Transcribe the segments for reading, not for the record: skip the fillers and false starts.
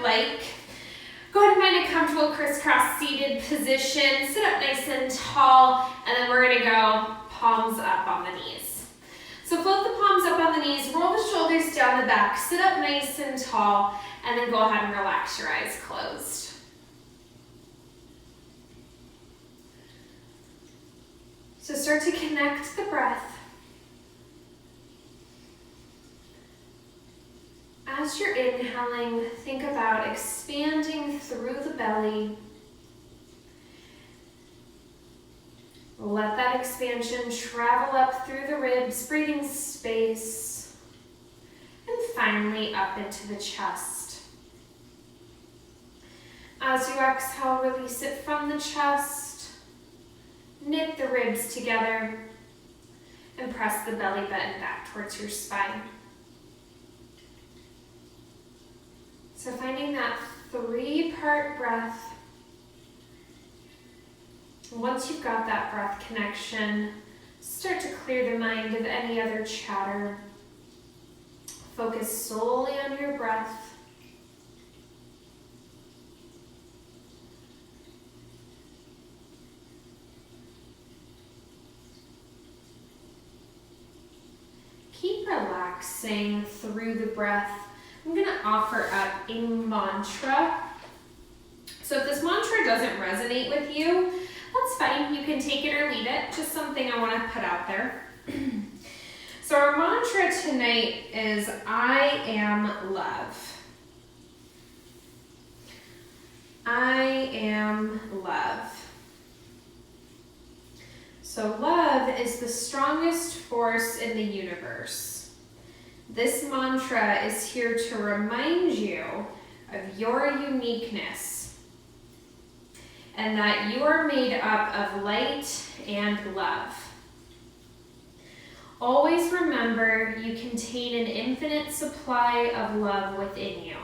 like. Go ahead and find a comfortable crisscross seated position. Sit up nice and tall, and then we're gonna go palms up on the knees. So float the palms up on the knees, roll the shoulders down the back, sit up nice and tall, and then go ahead and relax your eyes closed. So start to connect the breath. As you're inhaling, think about expanding through the belly. Let that expansion travel up through the ribs, breathing space, and finally up into the chest. As you exhale, release it from the chest, knit the ribs together, and press the belly button back towards your spine. So finding that 3-part breath. Once you've got that breath connection, start to clear the mind of any other chatter. Focus solely on your breath. Keep relaxing through the breath. I'm going to offer up a mantra. So if this mantra doesn't resonate with you, that's fine. You can take it or leave it. Just something I want to put out there. So our mantra tonight is, I am love. I am love. So love is the strongest force in the universe. This mantra is here to remind you of your uniqueness and that you are made up of light and love. Always remember you contain an infinite supply of love within you.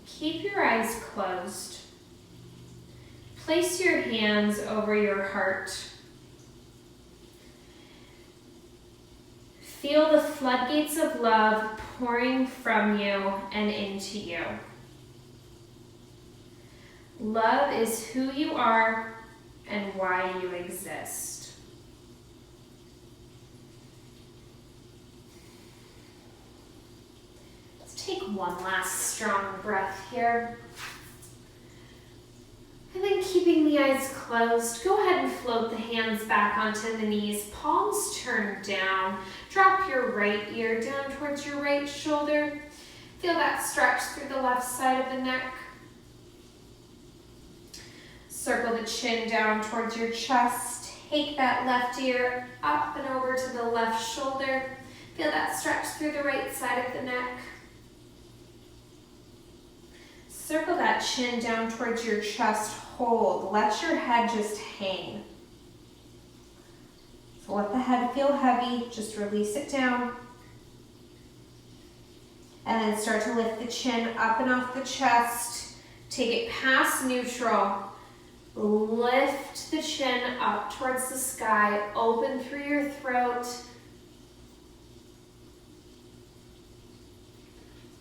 Keep your eyes closed. Place your hands over your heart. Feel the floodgates of love pouring from you and into you. Love is who you are and why you exist. Let's take one last strong breath here. And then keeping the eyes closed, go ahead and float the hands back onto the knees, palms turned down. Drop your right ear down towards your right shoulder. Feel that stretch through the left side of the neck. Circle the chin down towards your chest. Take that left ear up and over to the left shoulder. Feel that stretch through the right side of the neck. Circle that chin down towards your chest. Hold. Let your head just hang. So let the head feel heavy. Just release it down. And then start to lift the chin up and off the chest. Take it past neutral. Lift the chin up towards the sky. Open through your throat.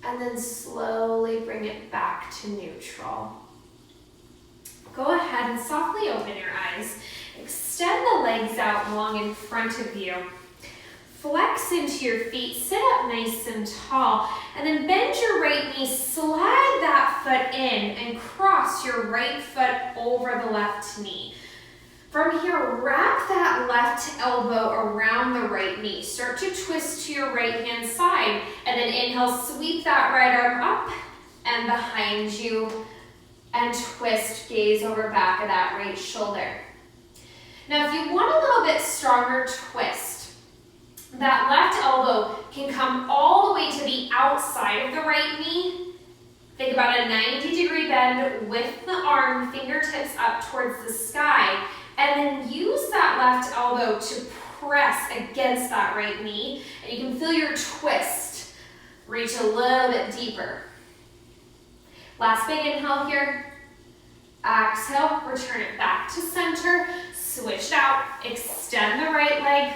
And then slowly bring it back to neutral. Go ahead and softly open your eyes. Extend the legs out long in front of you. Flex into your feet, sit up nice and tall, and then bend your right knee, slide that foot in, and cross your right foot over the left knee. From here, wrap that left elbow around the right knee. Start to twist to your right hand side, and then inhale, sweep that right arm up and behind you, and twist, gaze over back of that right shoulder. Now, if you want a little bit stronger twist, that left elbow can come all the way to the outside of the right knee. Think about a 90-degree bend with the arm, fingertips up towards the sky, and then use that left elbow to press against that right knee, and you can feel your twist reach a little bit deeper. Last big inhale here. Exhale, return it back to center, switch it out, extend the right leg,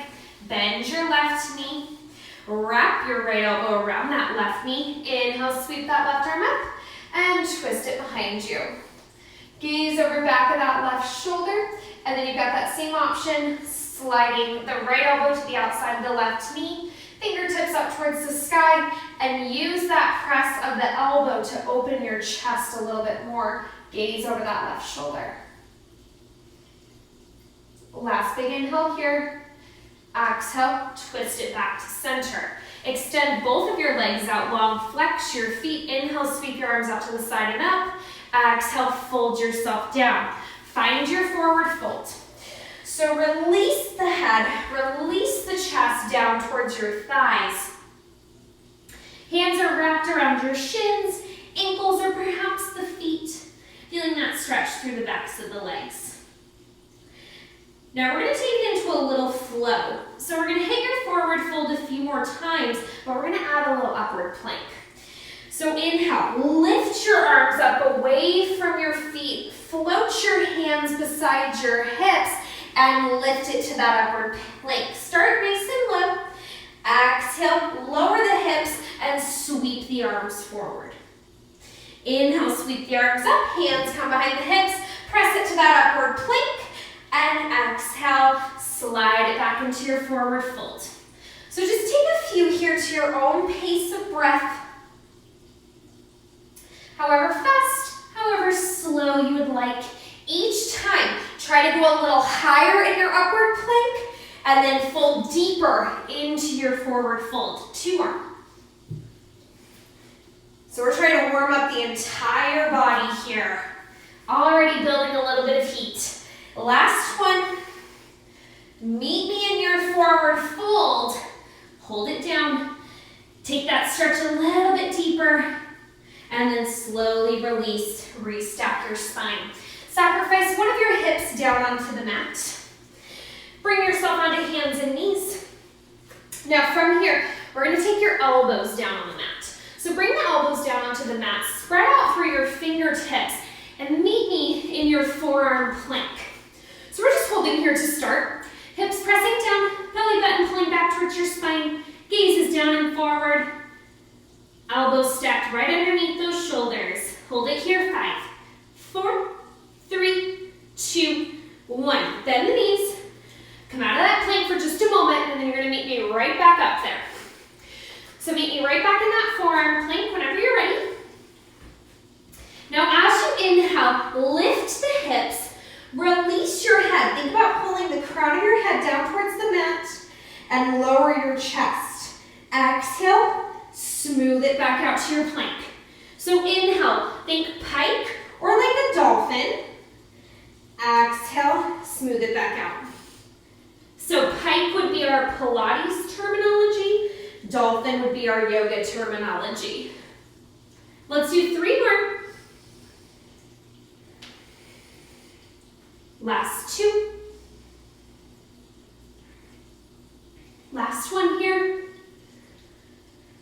bend your left knee, Wrap your right elbow around that left knee. Inhale, sweep that left arm up and twist it behind you. Gaze over back of that left shoulder, and then you've got that same option, sliding the right elbow to the outside of the left knee, fingertips up towards the sky, and use that press of the elbow to open your chest a little bit more. Gaze over that left shoulder. Last big inhale here. Exhale, twist it back to center. Extend both of your legs out long, flex your feet. Inhale, sweep your arms out to the side and up. Exhale, fold yourself down. Find your forward fold. So release the head, release the chest down towards your thighs. Hands are wrapped around your shins, ankles, or perhaps the feet. Feeling that stretch through the backs of the legs. Now we're going to take it into a little flow. So we're going to hit your forward fold a few more times, but we're going to add a little upward plank. So inhale, lift your arms up away from your feet, float your hands beside your hips, and lift it to that upward plank. Start nice and low. Exhale, lower the hips, and sweep the arms forward. Inhale, sweep the arms up, hands come behind the hips, press it to that upward plank, and exhale, slide it back into your forward fold. So just take a few here to your own pace of breath. However fast, however slow you would like. Each time, try to go a little higher in your upward plank, and then fold deeper into your forward fold. 2 more. So we're trying to warm up the entire body here. Already building a little bit of heat. Last one. Meet me in your forward fold. Hold it down. Take that stretch a little bit deeper. And then slowly release, restack your spine. Sacrifice one of your hips down onto the mat. Bring yourself onto hands and knees. Now from here, we're going to take your elbows down on the mat. So bring the elbows down onto the mat, spread out through your fingertips, and meet me in your forearm plank. So we're just holding here to start. Hips pressing down, belly button pulling back towards your spine, gaze is down and forward. Elbows stacked right underneath those shoulders. Hold it here, 5, 4, 3, 2, 1. Bend the knees. Come out of that plank for just a moment, and then you're going to meet me right back up there. So meet me right back in that forearm plank whenever you're ready. Now as you inhale, lift the hips, release your head. Think about pulling the crown of your head down towards the mat and lower your chest. Exhale. Smooth it back out to your plank. So inhale, think pike or like a dolphin. Exhale, smooth it back out. So pike would be our Pilates terminology. Dolphin would be our yoga terminology. Let's do 3 more. Last 2. Last one here.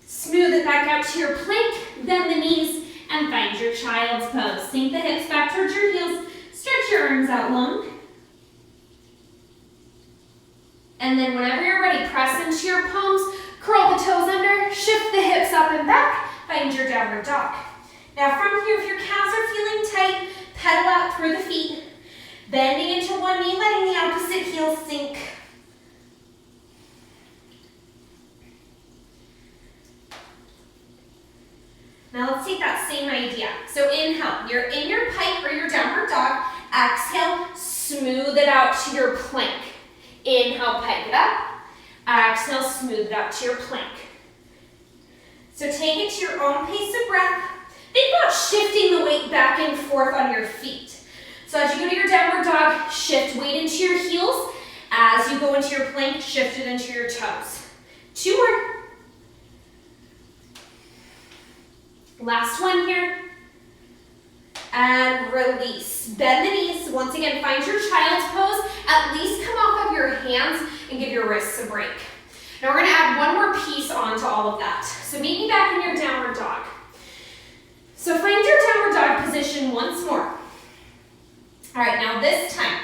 Smooth it back out to your plank, bend the knees, and find your child's pose. Sink the hips back towards your heels, stretch your arms out long. And then whenever you're ready, press into your palms, curl the toes under, shift the hips up and back, find your downward dog. Now from here, if your calves are feeling tight, pedal out through the feet, bending into one knee, letting the opposite heel sink. Now let's take that same idea. So inhale, you're in your pike or your downward dog. Exhale, smooth it out to your plank. Inhale, pike it up. Exhale, smooth it out to your plank. So take it to your own pace of breath. Think about shifting the weight back and forth on your feet. So as you go to your downward dog, shift weight into your heels. As you go into your plank, shift it into your toes. 2 more. Last one here. And release. Bend the knees. Once again, find your child's pose. At least come off of your hands and give your wrists a break. Now we're going to add one more piece onto all of that. So meet me back in your downward dog. So find your downward dog position once more. All right, now this time,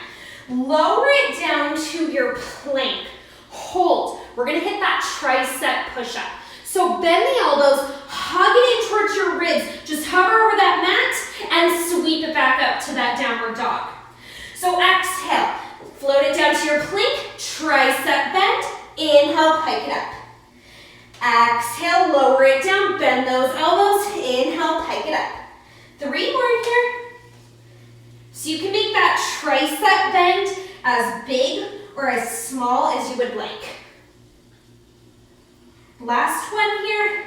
lower it down to your plank. Hold. we're gonna hit that tricep push-up. So bend the elbows, hug it in towards your ribs. Just hover over that mat and sweep it back up to that downward dog. So exhale, float it down to your plank, tricep bend, inhale, hike it up. Exhale, lower it down, bend those elbows, inhale, hike it up. 3 more here. So you can make that tricep bend as big or as small as you would like. Last one here.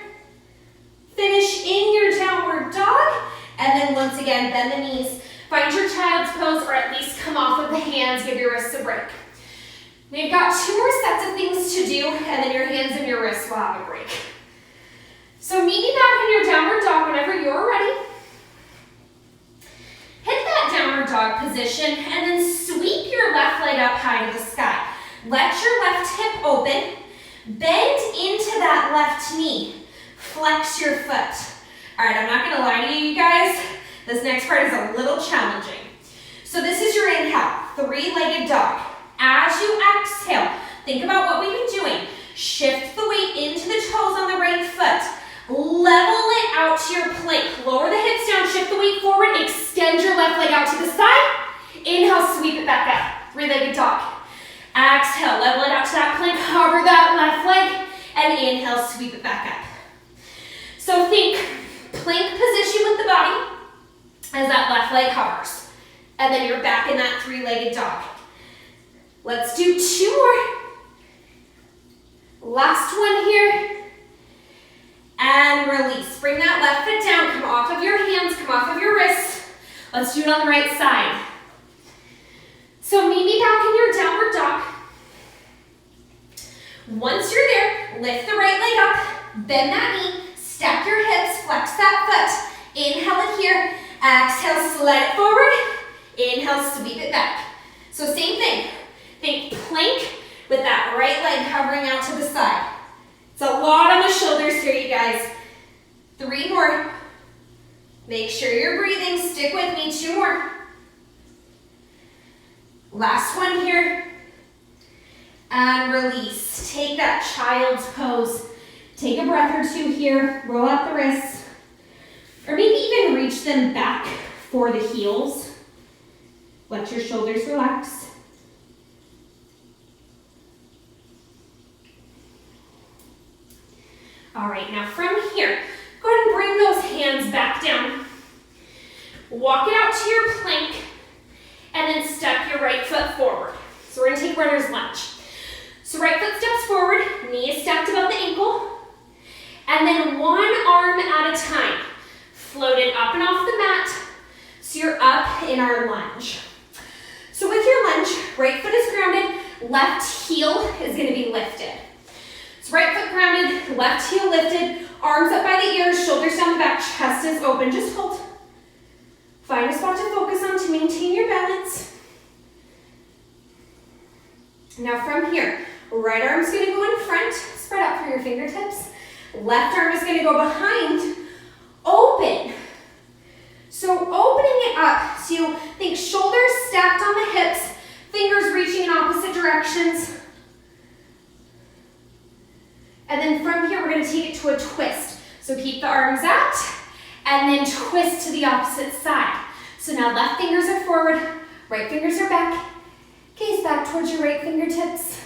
Finish in your downward dog, and then once again, bend the knees. Find your child's pose, or at least come off of the hands, give your wrists a break. Now you've got 2 more sets of things to do, and then your hands and your wrists will have a break. So meet me back in your downward dog whenever you're ready. Hit that downward dog position, and then sweep your left leg up high to the sky. Let your left hip open. Bend into that left knee. Flex your foot. All right, I'm not gonna lie to you guys. This next part is a little challenging. So this is your inhale, 3-legged dog. As you exhale, think about what we've been doing. Shift the weight into the toes on the right foot. Level it out to your plank. Lower the hips down, shift the weight forward, extend your left leg out to the side. Inhale, sweep it back up. 3-legged dog. Exhale, level it out to that plank, hover that left leg, and inhale, sweep it back up. So think plank position with the body as that left leg hovers. And then you're back in that 3-legged dog. Let's do 2 more. Last one here. And release. Bring that left foot down, come off of your hands, come off of your wrists. Let's do it on the right side. So meet me back in your downward dog. Once you're there, lift the right leg up, bend that knee, stack your hips, flex that foot. Inhale it here, exhale, slide it forward. Inhale, sweep it back. So same thing. Think plank with that right leg hovering out to the side. It's a lot on the shoulders here, you guys. 3 more. Make sure you're breathing. Stick with me. 2 more. Last one here. And release. Take that child's pose. Take a breath or 2 here. Roll out the wrists. Or maybe even reach them back for the heels. Let your shoulders relax. All right, now from here, go ahead and bring those hands back down. Walk it out to your plank, and then step your right foot forward. So we're gonna take runner's lunge. So right foot steps forward, knee is stacked above the ankle, and then one arm at a time. Float it up and off the mat, so you're up in our lunge. So with your lunge, right foot is grounded, left heel is gonna be lifted. So right foot grounded, left heel lifted, arms up by the ears, shoulders down the back, chest is open. Just hold. Find a spot to focus on to maintain your balance. Now from here, right arm's gonna go in front, spread out through your fingertips. Left arm is gonna go behind, open. So opening it up, so you think shoulders stacked on the hips, fingers reaching in opposite directions. And then from here, we're gonna take it to a twist. So keep the arms out, and then twist to the opposite side. So now left fingers are forward, right fingers are back. Gaze back towards your right fingertips.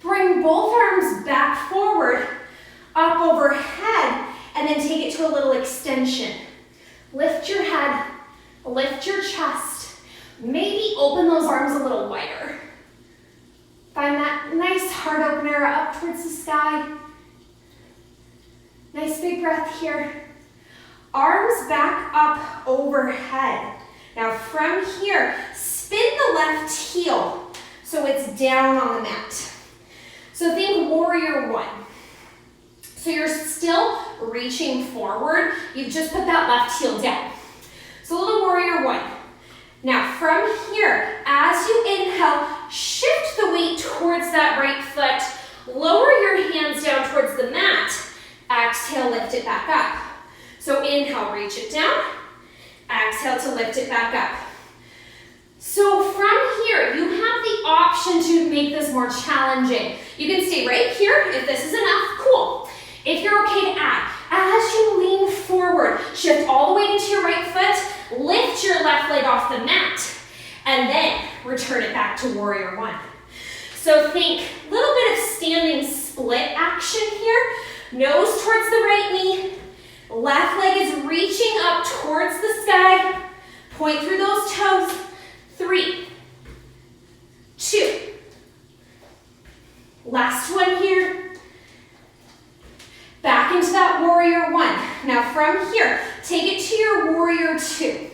Bring both arms back forward, up overhead, and then take it to a little extension. Lift your head, lift your chest. Maybe open those arms a little wider. Find that nice heart opener up towards the sky. Nice big breath here. Arms back up overhead. Now from here, spin the left heel so it's down on the mat. So think warrior 1. So you're still reaching forward. You've just put that left heel down. So a little warrior 1. Now from here, as you inhale, shift the weight towards that right foot. Lower your hands down towards the mat. Exhale, lift it back up. So inhale, reach it down. Exhale to lift it back up. So from here, here, you have the option to make this more challenging. You can stay right here if this is enough, cool. If you're okay to add, as you lean forward, shift all the way into your right foot, lift your left leg off the mat, and then return it back to warrior one. So think a little bit of standing split action here. Nose towards the right knee, left leg is reaching up towards the sky. Point through those toes. 3, 2. Last one here. Back into that warrior one. Now from here, take it to your warrior two.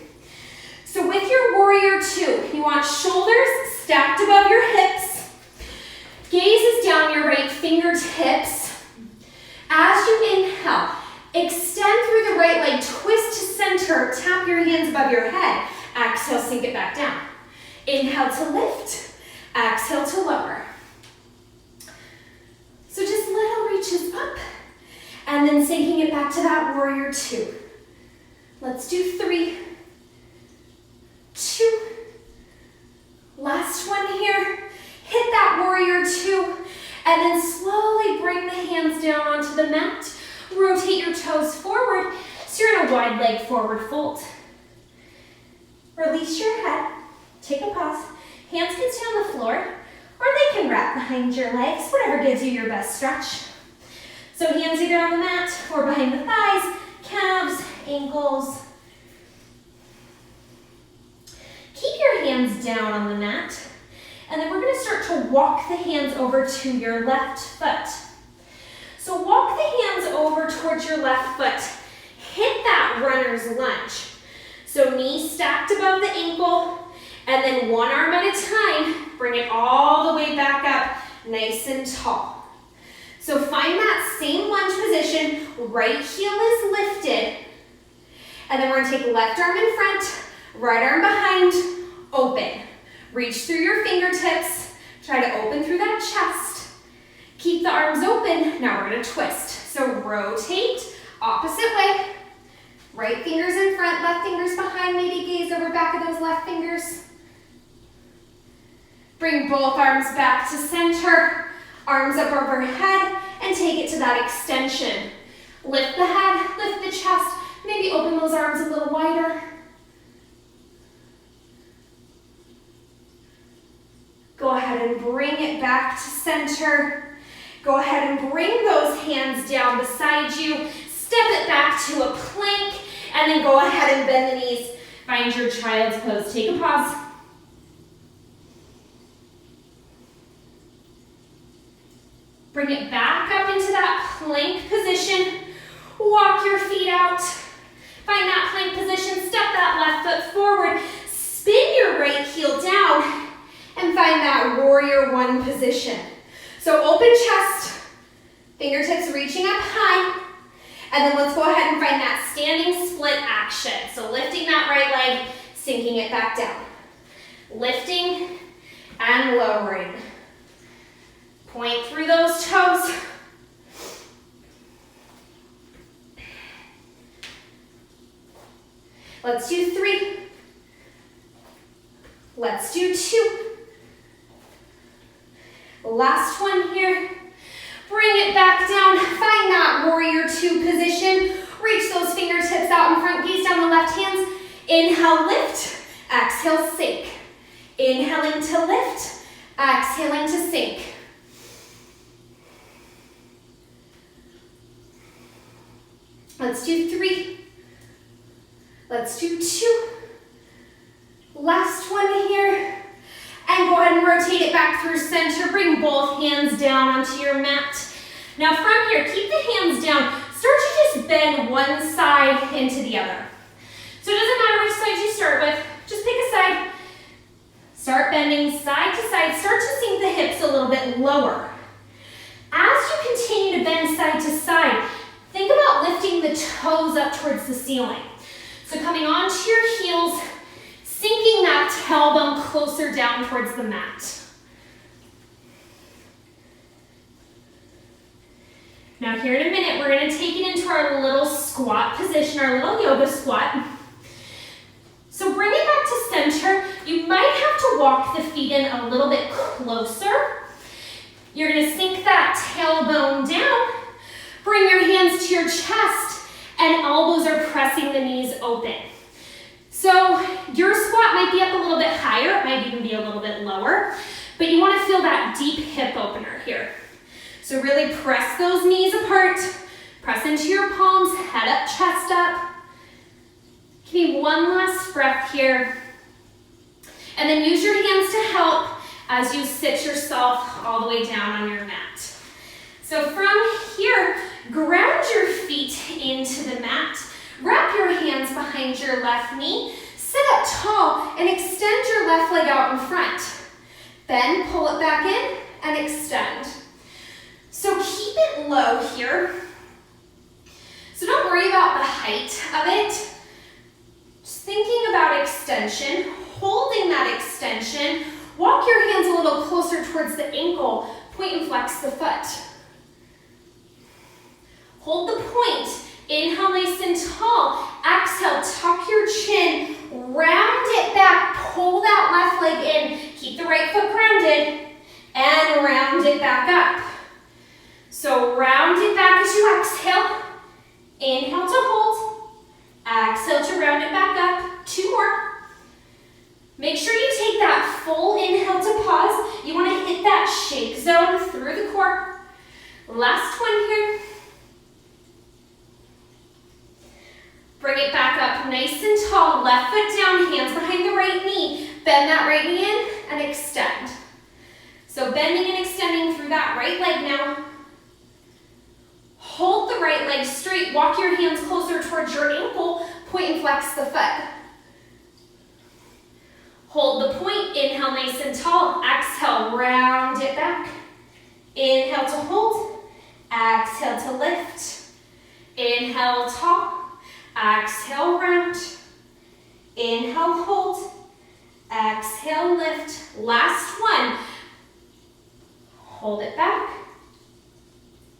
So with your warrior two, you want shoulders stacked above your hips. Gaze is down your right fingertips. As you inhale, extend through the right leg, twist to center, tap your hands above your head. Exhale, sink it back down. Inhale to lift, exhale to lower. So just little reaches up, and then sinking it back to that warrior two. Let's do 3, 2. Last one here. Hit that warrior two, and then slowly bring the hands down onto the mat. Rotate your toes forward, so you're in a wide leg forward fold. Release your head, take a pause. Hands can stay on the floor, or they can wrap behind your legs, whatever gives you your best stretch. So hands either on the mat or behind the thighs, calves, ankles. Keep your hands down on the mat, and then we're going to start to walk the hands over to your left foot. So walk the hands over towards your left foot. Hit that runner's lunge. So knees stacked above the ankle, and then one arm at a time, bring it all the way back up, nice and tall. So find that same lunge position, right heel is lifted, and then we're gonna take left arm in front, right arm behind, open. Reach through your fingertips, try to open through that chest. Keep the arms open, now we're gonna twist. So rotate, opposite way. Right fingers in front, left fingers behind, maybe gaze over back of those left fingers. Bring both arms back to center, arms up overhead, and take it to that extension. Lift the head, lift the chest, maybe open those arms a little wider. Go ahead and bring it back to center. Go ahead and bring those hands down beside you. Step it back to a plank, and then go ahead and bend the knees. Find your child's pose. Take a pause. Bring it back up into that plank position. Walk your feet out. Find that plank position. Step that left foot forward. Spin your right heel down, and find that warrior one position. So open chest, fingertips reaching up high. And then let's go ahead and find that standing split action. So lifting that right leg, sinking it back down. Lifting and lowering. Point through those toes. Let's do 3. Let's do 2. Last one here. Bring it back down, find that warrior two position. Reach those fingertips out in front, gaze down the left hands. Inhale, lift, exhale, sink. Inhaling to lift, exhaling to sink. Let's do 3. Let's do 2. Last one here. And go ahead and rotate it back through center. Bring both hands down onto your mat. Now from here, keep the hands down. Start to just bend one side into the other. So it doesn't matter which side you start with. Just pick a side. Start bending side to side. Start to sink the hips a little bit lower. As you continue to bend side to side, think about lifting the toes up towards the ceiling. So coming onto your heels, sinking that tailbone closer down towards the mat. Now here in a minute, we're going to take it into our little squat position, our little yoga squat. So bring it back to center. You might have to walk the feet in a little bit closer. You're gonna sink that tailbone down. Bring your hands to your chest and elbows are pressing the knees open. So your squat might be up a little bit higher, it might even be a little bit lower, but you wanna feel that deep hip opener here. So really press those knees apart, press into your palms, head up, chest up. Give me one last breath here. And then use your hands to help as you sit yourself all the way down on your mat. So from here, ground your feet into the mat. Wrap your hands behind your left knee. Sit up tall and extend your left leg out in front. Then pull it back in and extend. So keep it low here. So don't worry about the height of it. Just thinking about extension, holding that extension. Walk your hands a little closer towards the ankle. Point and flex the foot. Hold the point. Inhale nice and tall. Exhale, tuck your chin. Round it back. Pull that left leg in. Keep the right foot grounded. And round it back up. So round it back as you exhale. Inhale to hold. Exhale to round it back up. 2 more. Make sure you take that full inhale to pause. You want to hit that shake zone through the core. Last one here. Bring it back up nice and tall. Left foot down, hands behind the right knee. Bend that right knee in and extend. So bending and extending through that right leg now. Hold the right leg straight. Walk your hands closer towards your ankle. Point and flex the foot. Hold the point. Inhale nice and tall. Exhale, round it back. Inhale to hold. Exhale to lift. Inhale, tall. Exhale, round. Inhale, hold. Exhale, lift. Last one. Hold it back.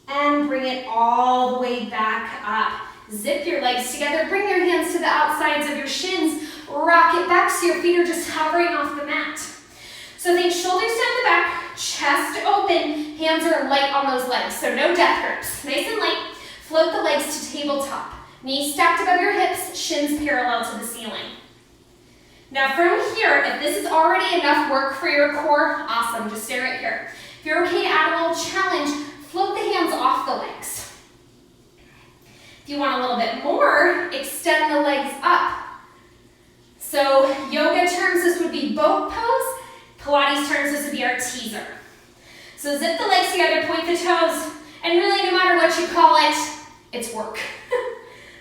And bring it all the way back up. Zip your legs together. Bring your hands to the outsides of your shins. Rock it back so your feet are just hovering off the mat. So think shoulders down the back, chest open, hands are light on those legs. So no death grips. Nice and light. Float the legs to tabletop. Knees stacked above your hips, shins parallel to the ceiling. Now from here, if this is already enough work for your core, awesome, just stay right here. If you're okay to add a little challenge, float the hands off the legs. If you want a little bit more, extend the legs up. So yoga terms, this would be boat pose. Pilates terms, this would be our teaser. So zip the legs together, point the toes, and really no matter what you call it, it's work.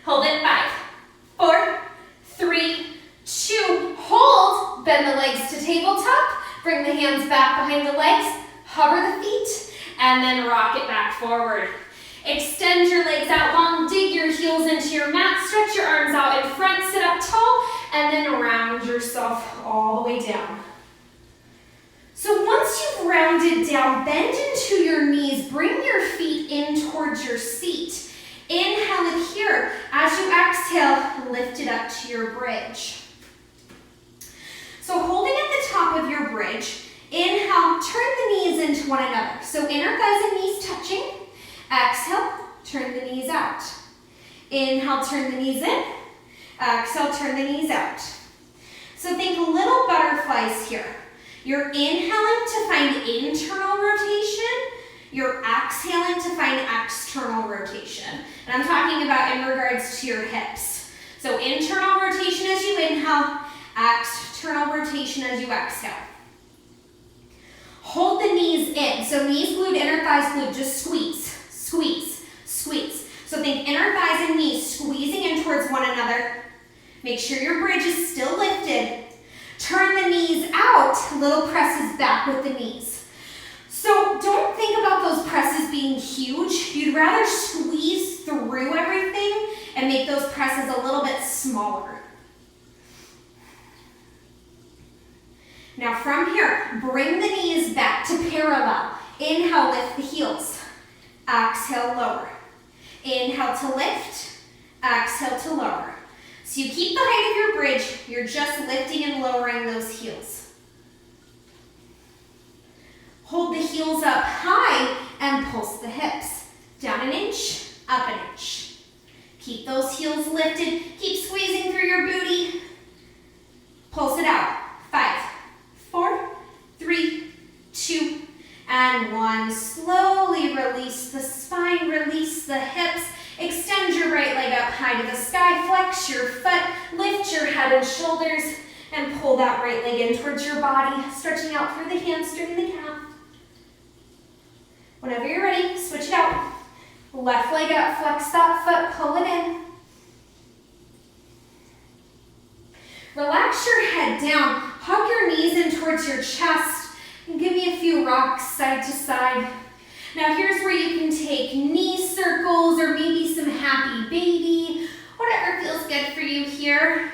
Hold it, 5, 4, 3, 2, hold. Bend the legs to tabletop. Bring the hands back behind the legs. Hover the feet, and then rock it back forward. Extend your legs out long, dig your heels into your mat, stretch your arms out in front, sit up tall, and then round yourself all the way down. So once you've rounded down, bend into your knees, bring your feet in towards your seat. Inhale it here. As you exhale, lift it up to your bridge. So holding at the top of your bridge, inhale, turn the knees into one another. So inner thighs and knees touching. Exhale, turn the knees out. Inhale, turn the knees in. Exhale, turn the knees out. So think little butterflies here. You're inhaling to find internal rotation. You're exhaling to find external rotation. And I'm talking about in regards to your hips. So internal rotation as you inhale, external rotation as you exhale. Hold the knees in. So knees glued, inner thighs glued, just squeeze, squeeze, squeeze. So think inner thighs and knees squeezing in towards one another. Make sure your bridge is still lifted. Turn the knees out, little presses back with the knees. So don't think about those presses being huge. You'd rather squeeze through everything and make those presses a little bit smaller. Now from here, bring the knees back to parallel. Inhale, lift the heels. Exhale, lower. Inhale to lift. Exhale to lower. So you keep the height of your bridge, you're just lifting and lowering those heels. Hold the heels up high and pulse the hips. Down an inch, up an inch. Keep those heels lifted. Keep squeezing through your booty. Pulse it out. 5, 4, 3, 2, and 1. Slowly release the spine, release the hips. Extend your right leg up high to the sky. Flex your foot, lift your head and shoulders, and pull that right leg in towards your body, stretching out through the hamstring, the calf. Whenever you're ready, switch it out. Left leg up, flex that foot, pull it in. Relax your head down, hug your knees in towards your chest, and give me a few rocks side to side. Now here's where you can take knee circles or maybe some happy baby, whatever feels good for you here.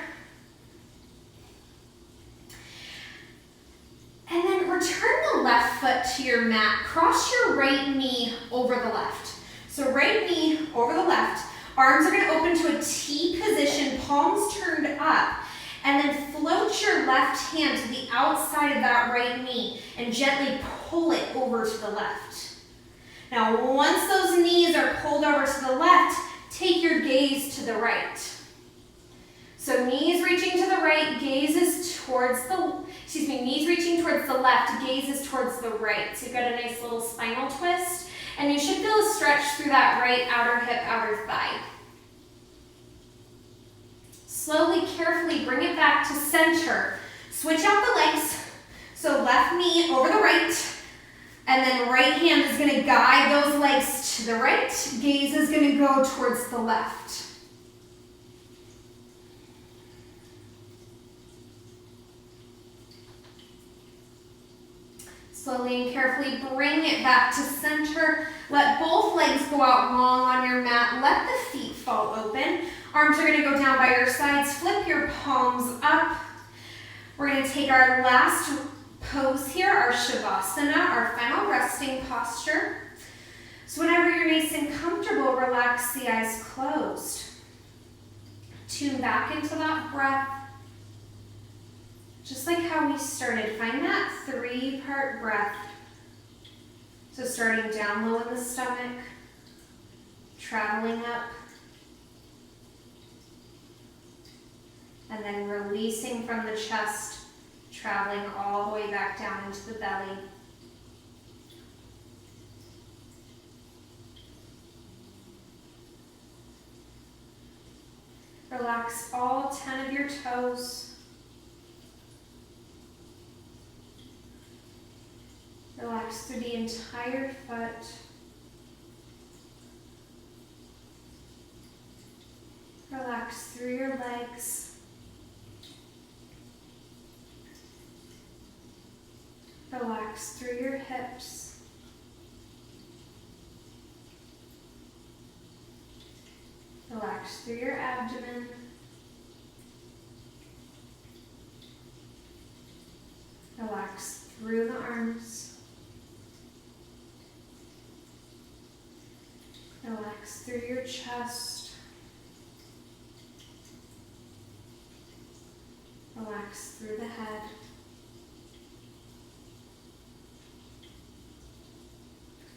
And then return the left foot to your mat. Cross your right knee over the left. So right knee over the left. Arms are going to open to a T position, palms turned up. And then float your left hand to the outside of that right knee and gently pull it over to the left. Now, once those knees are pulled over to the left, take your gaze to the right. So knees reaching to the right, knees reaching towards the left, gaze is towards the right. So you've got a nice little spinal twist, and you should feel a stretch through that right outer hip, outer thigh. Slowly, carefully bring it back to center. Switch out the legs. So left knee over the right, and then right hand is going to guide those legs to the right. Gaze is going to go towards the left. Slowly and carefully bring it back to center. Let both legs go out long on your mat. Let the feet fall open. Arms are going to go down by your sides. Flip your palms up. We're going to take our last pose here, our Shavasana, our final resting posture. So whenever you're nice and comfortable, relax the eyes closed. Tune back into that breath. Just like how we started, find that 3-part breath. So starting down low in the stomach, traveling up, and then releasing from the chest, traveling all the way back down into the belly. Relax all 10 of your toes. Relax through the entire foot. Relax through your legs. Relax through your hips. Relax through your abdomen. Relax through the arms. Relax through your chest. Relax through the head.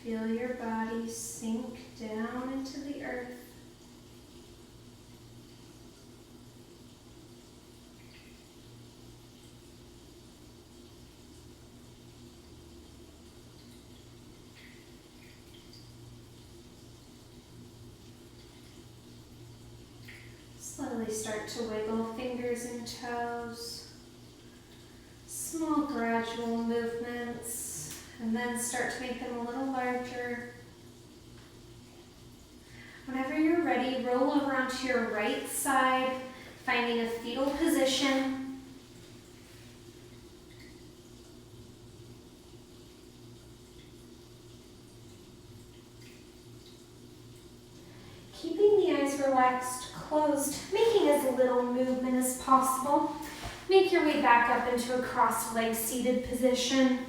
Feel your body sink down into the earth. Slowly start to wiggle fingers and toes. Small gradual movements, and then start to make them a little larger. Whenever you're ready, roll over onto your right side, finding a fetal position. Keeping the eyes relaxed, closed, making as little movement as possible. Make your way back up into a cross-legged seated position.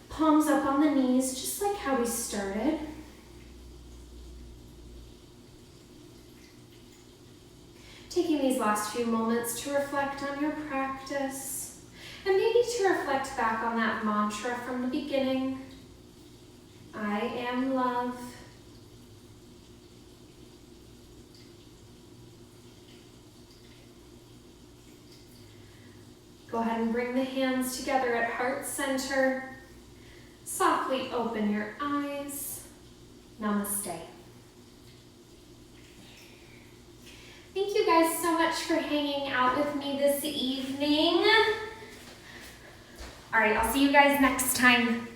Palms up on the knees, just like how we started. Taking these last few moments to reflect on your practice and maybe maybe to reflect back on that mantra from the beginning. I am love. Go ahead and bring the hands together at heart center. Softly open your eyes. Namaste. Thank you guys so much for hanging out with me this evening. All right, I'll see you guys next time.